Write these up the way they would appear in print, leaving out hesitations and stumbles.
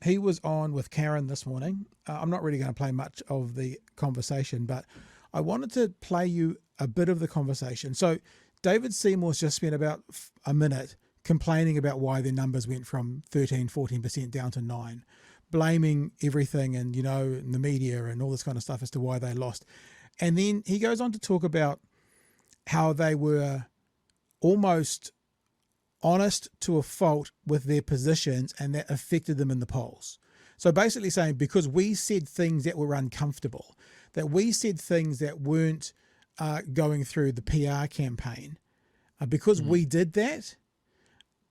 he was on with Karen this morning. I'm not really going to play much of the conversation, but I wanted to play you a bit of the conversation. So David Seymour's just spent about a minute complaining about why their numbers went from 13, 14% down to 9, blaming everything and, in the media and all this kind of stuff as to why they lost. And then he goes on to talk about how they were almost honest to a fault with their positions and that affected them in the polls. So basically saying, because we said things that were uncomfortable, that we said things that weren't going through the PR campaign, because we did that,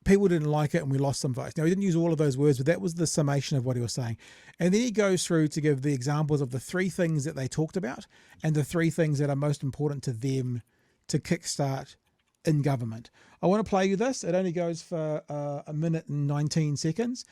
people didn't like it and we lost some votes. Now, he didn't use all of those words, but that was the summation of what he was saying. And then he goes through to give the examples of the 3 things that they talked about and the 3 things that are most important to them to kickstart in government. I want to play you this. It only goes for a minute and 19 seconds.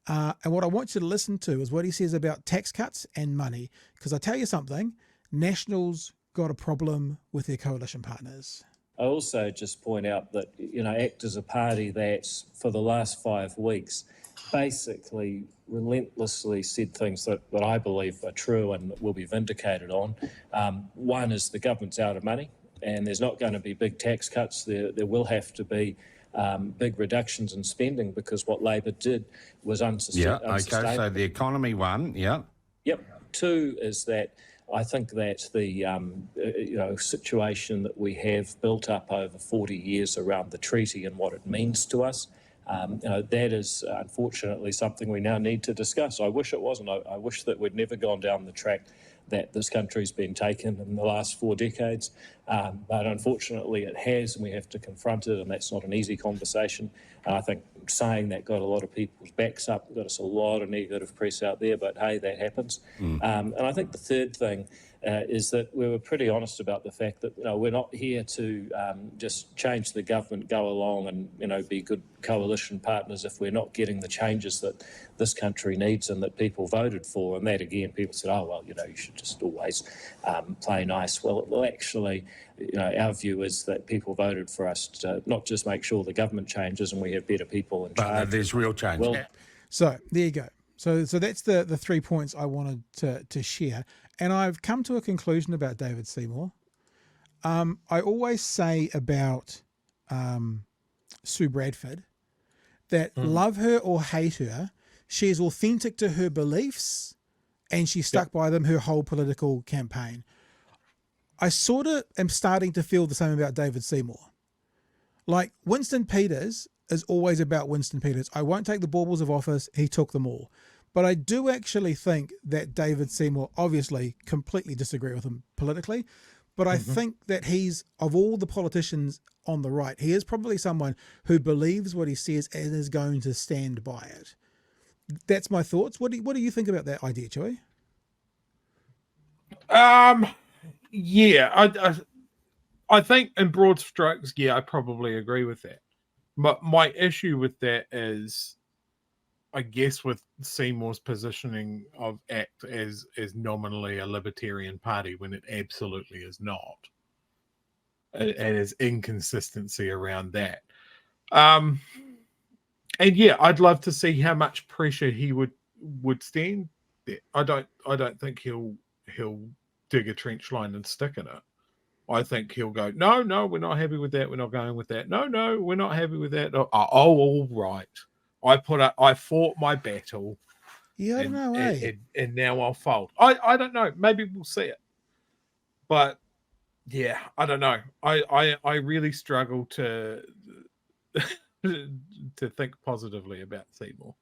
And what I want you to listen to is what he says about tax cuts and money. Because I tell you something, Nationals got a problem with their coalition partners. I also just point out that, ACT is a party that for the last 5 weeks basically relentlessly said things that I believe are true and will be vindicated on. One is the government's out of money and there's not going to be big tax cuts. There will have to be big reductions in spending because what Labor did was unsustainable. Yeah, okay, so the economy one, yeah. Yep. 2 is that I think that the situation that we have built up over 40 years around the treaty and what it means to us, that is unfortunately something we now need to discuss. I wish it wasn't. I wish that we'd never gone down the track that this country's been taken in the last 4 decades, but unfortunately it has, and we have to confront it, and that's not an easy conversation. And I think saying that got a lot of people's backs up, got us a lot of negative press out there, but hey, that happens. And I think the third thing is that we were pretty honest about the fact that we're not here to just change the government, go along and be good coalition partners if we're not getting the changes that this country needs and that people voted for. And that again, people said, oh well, you should just always play nice. Well, actually, our view is that people voted for us to not just make sure the government changes and we have better people in charge. But there's real change. Well, so there you go. So that's the 3 points I wanted to share. And I've come to a conclusion about David Seymour. I always say about Sue Bradford that love her or hate her, she is authentic to her beliefs and she stuck by them her whole political campaign. I sort of am starting to feel the same about David Seymour. Like Winston Peters is always about Winston Peters. I won't take the baubles of office. He took them all. But I do actually think that David Seymour, obviously completely disagree with him politically, but I think that he's, of all the politicians on the right, he is probably someone who believes what he says and is going to stand by it. That's my thoughts. What do you think about that idea, Joey? Yeah, I think in broad strokes, yeah, I probably agree with that. But my issue with that is, I guess, with Seymour's positioning of ACT as nominally a libertarian party when it absolutely is not, and his inconsistency around that. And yeah, I'd love to see how much pressure he would stand there. I don't think he'll dig a trench line and stick in it. I think he'll go, no, we're not happy with that. We're not going with that. No, we're not happy with that. Oh, all right. I fought my battle. Yeah, I don't know, and now I'll fold. I don't know. Maybe we'll see it. But yeah, I don't know. I really struggle to to think positively about Seymour.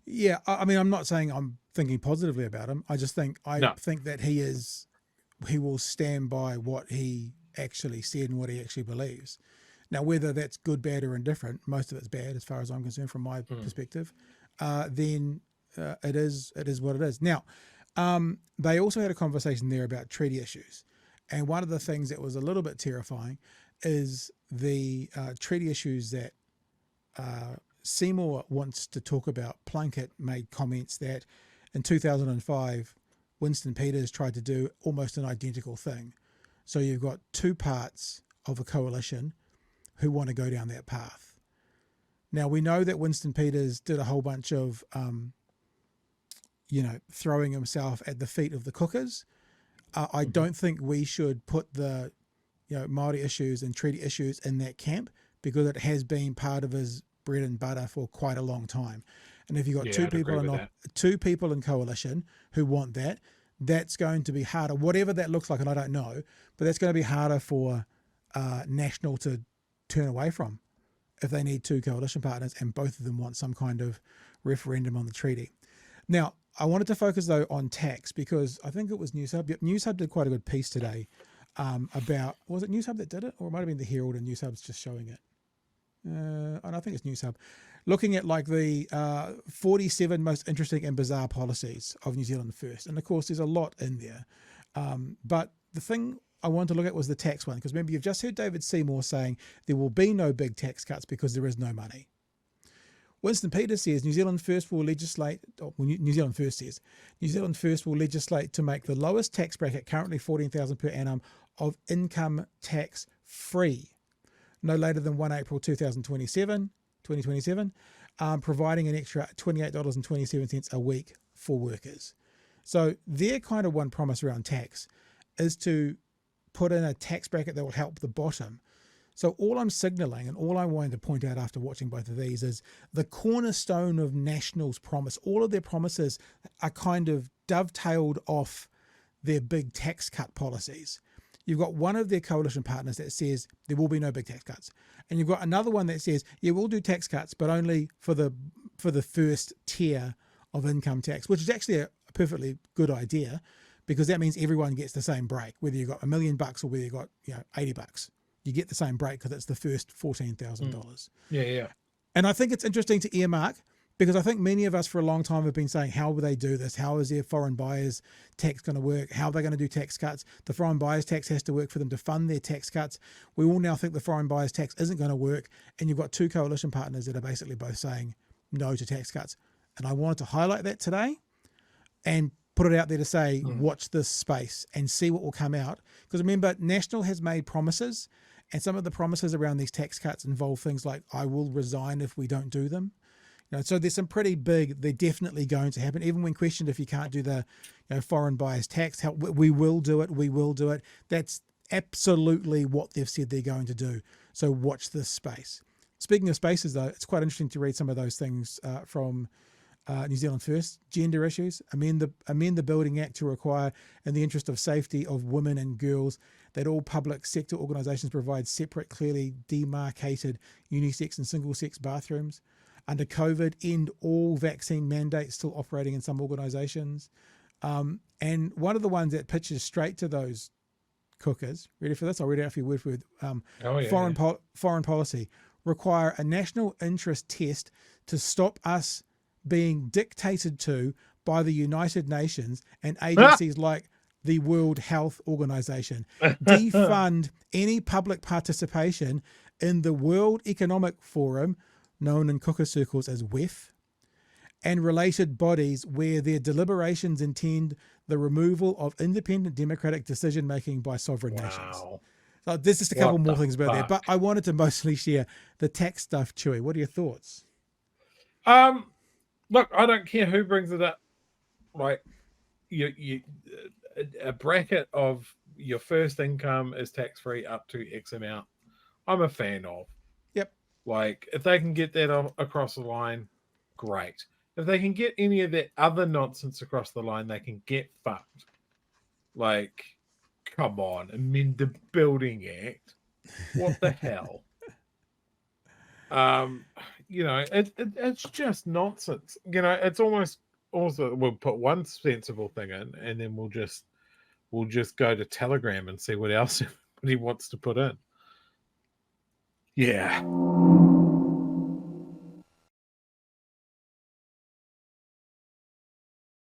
Yeah, I mean, I'm not saying I'm thinking positively about him. I just think think that he will stand by what he actually said and what he actually believes. Now, whether that's good, bad, or indifferent, most of it's bad as far as I'm concerned from my perspective, then it is what it is. Now, they also had a conversation there about treaty issues. And one of the things that was a little bit terrifying is the treaty issues that Seymour wants to talk about. Plunkett made comments that in 2005, Winston Peters tried to do almost an identical thing. So you've got 2 parts of a coalition who want to go down that path. Now, we know that Winston Peters did a whole bunch of, throwing himself at the feet of the cookers. I don't think we should put the, Māori issues and treaty issues in that camp, because it has been part of his bread and butter for quite a long time. And if you've got two people in coalition who want that, that's going to be harder, whatever that looks like, and I don't know, but that's going to be harder for National to turn away from if they need two coalition partners and both of them want some kind of referendum on the treaty. Now, I wanted to focus, though, on tax, because I think it was Newshub. Yep, Newshub did quite a good piece today about, was it Newshub that did it? Or it might have been the Herald and Newshub's just showing it. And I think it's Newshub. Looking at like the 47 most interesting and bizarre policies of New Zealand First. And of course, there's a lot in there. But the thing I wanted to look at was the tax one, because remember, you've just heard David Seymour saying there will be no big tax cuts because there is no money. Winston Peters says New Zealand First will legislate, New Zealand First says, New Zealand First will legislate to make the lowest tax bracket, currently $14,000 per annum, of income tax free, no later than 1 April 2027, providing an extra $28.27 a week for workers. So their kind of one promise around tax is to put in a tax bracket that will help the bottom. So all I'm signalling and all I wanted to point out after watching both of these is the cornerstone of National's promise. All of their promises are kind of dovetailed off their big tax cut policies. You've got one of their coalition partners that says there will be no big tax cuts. And you've got another one that says, yeah, we'll do tax cuts, but only for the first tier of income tax, which is actually a perfectly good idea, because that means everyone gets the same break, whether you've got $1 million or whether you've got $80. You get the same break because it's the first $14,000. Yeah. And I think it's interesting to earmark, because I think many of us for a long time have been saying, how will they do this? How is their foreign buyers tax going to work? How are they going to do tax cuts? The foreign buyers tax has to work for them to fund their tax cuts. We all now think the foreign buyers tax isn't going to work. And you've got two coalition partners that are basically both saying no to tax cuts. And I wanted to highlight that today and put it out there to say, watch this space and see what will come out. Because remember, National has made promises, and some of the promises around these tax cuts involve things like, I will resign if we don't do them. So there's some pretty big, they're definitely going to happen. Even when questioned if you can't do the foreign buyers tax, we will do it. That's absolutely what they've said they're going to do. So watch this space. Speaking of spaces, though, it's quite interesting to read some of those things from New Zealand First. Gender issues, amend the Building Act to require, in the interest of safety of women and girls, that all public sector organisations provide separate, clearly demarcated unisex and single-sex bathrooms. Under COVID, end all vaccine mandates still operating in some organisations. And one of the ones that pitches straight to those cookers, ready for this? I'll read it out for you word for word. Foreign policy, require a national interest test to stop us being dictated to by the United Nations and agencies like the World Health Organization. Defund any public participation in the World Economic Forum, known in cooker circles as WEF, and related bodies where their deliberations intend the removal of independent democratic decision-making by sovereign nations. So there's just a couple more things about that, but I wanted to mostly share the tax stuff. Chewy, what are your thoughts? Look, I don't care who brings it up. Like, a bracket of your first income is tax-free up to X amount. I'm a fan of. Yep. Like, if they can get that across the line, great. If they can get any of that other nonsense across the line, they can get fucked. Like, come on, amend the Building Act. What the hell? It's just nonsense. It's almost also we'll put one sensible thing in, and then we'll just go to Telegram and see what else he wants to put in. Yeah.